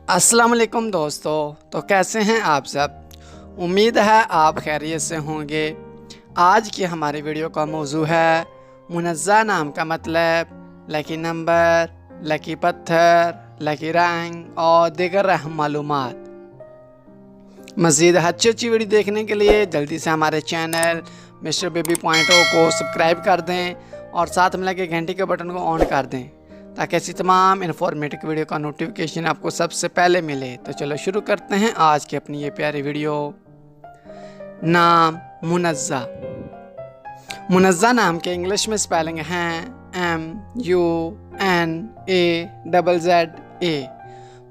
अस्सलाम वालेकुम दोस्तों। तो कैसे हैं आप सब। उम्मीद है आप खैरियत से होंगे। आज की हमारी वीडियो का मौजू है मुनज़्ज़ा नाम का मतलब, लकी नंबर, लकी पत्थर, लकी रंग और दीगर अहम मालूमात। मज़ीद अच्छी वीडियो देखने के लिए जल्दी से हमारे चैनल मिस्टर बेबी पॉइंट को सब्सक्राइब कर दें और साथ में लगे घंटी के बटन को ऑन कर दें ताकि ऐसी तमाम इन्फॉर्मेटिव वीडियो का नोटिफिकेशन आपको सबसे पहले मिले। तो चलो शुरू करते हैं आज की अपनी ये प्यारी वीडियो। नाम मुनज़्ज़ा। मुनज़्ज़ा नाम के इंग्लिश में स्पेलिंग हैं MUNAZZA।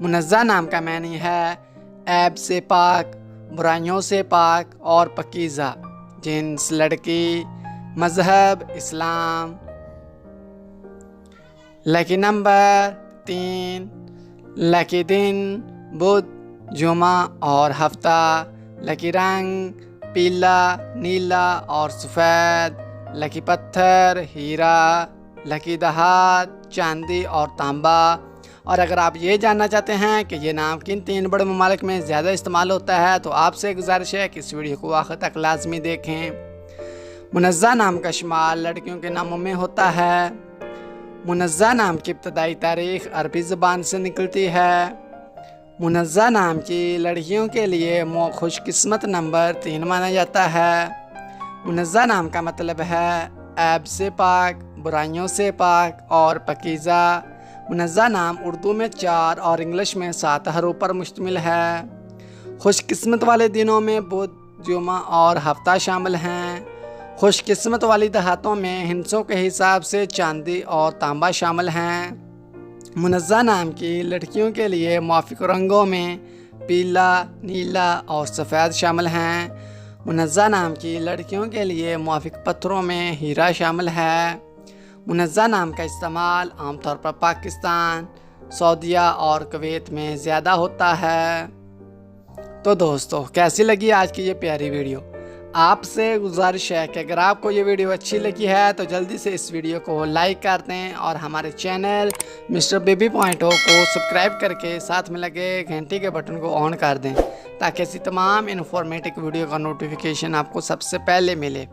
मुनज़्ज़ा नाम का मानी है ऐब से पाक, बुराइयों से पाक और पकीज़ा। जिन्स लड़की, मज़हब इस्लाम। लकी नंबर 3, लकी दिन बुध, जुमा और हफ्ता। लकी रंग पीला, नीला और सफ़ेद। लकी पत्थर हीरा। लकी दहात चांदी और तांबा। और अगर आप ये जानना चाहते हैं कि ये नाम किन 3 बड़े ममालिक में ज़्यादा इस्तेमाल होता है तो आपसे गुजारिश है कि इस वीडियो को आखिर तक लाजमी देखें। मुनज़्ज़ा नाम का शुमार लड़कियों के नामों में होता है। मुनज़्ज़ा नाम की इब्तदाई तारीख़ अरबी ज़बान से निकलती है। मुनज़्ज़ा नाम की लड़कियों के लिए खुशकिस्मत नंबर 3 माना जाता है। मुनज़्ज़ा नाम का मतलब है ऐब से पाक, बुराइयों से पाक और पकीज़ा। मुनज़्ज़ा नाम उर्दू में 4 और इंग्लिश में 7 हरूफ पर मुश्तमिल है। खुशकिस्मत वाले दिनों में बुध, जुमा और हफ्ता शामिल हैं। खुशकिस्मत वाली दहातों में हिंसों के हिसाब से चांदी और तांबा शामिल हैं। मुनज़्ज़ा नाम की लड़कियों के लिए मुआफ़िक़ रंगों में पीला, नीला और सफ़ेद शामिल हैं। मुनज़्ज़ा नाम की लड़कियों के लिए मुआफ़िक़ पत्थरों में हीरा शामिल है। मुनज़्ज़ा नाम का इस्तेमाल आमतौर पर पाकिस्तान, सऊदीया और कुवैत में ज़्यादा होता है। तो दोस्तों, कैसी लगी आज की ये प्यारी वीडियो। आपसे गुजारिश है कि अगर आपको ये वीडियो अच्छी लगी है तो जल्दी से इस वीडियो को लाइक कर दें और हमारे चैनल मिस्टर बेबी पॉइंट को सब्सक्राइब करके साथ में लगे घंटी के बटन को ऑन कर दें ताकि ऐसी तमाम इन्फॉर्मेटिव वीडियो का नोटिफिकेशन आपको सबसे पहले मिले।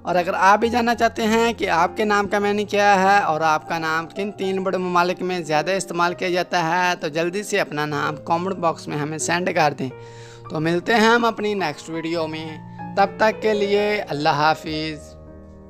और अगर आप भी जानना चाहते हैं कि आपके नाम का मानी क्या है और आपका नाम किन 3 बड़े ममालिक में ज़्यादा इस्तेमाल किया जाता है तो जल्दी से अपना नाम कमेंट बॉक्स में हमें सेंड कर दें। तो मिलते हैं हम अपनी नेक्स्ट वीडियो में, तब तक के लिए अल्लाह हाफिज़।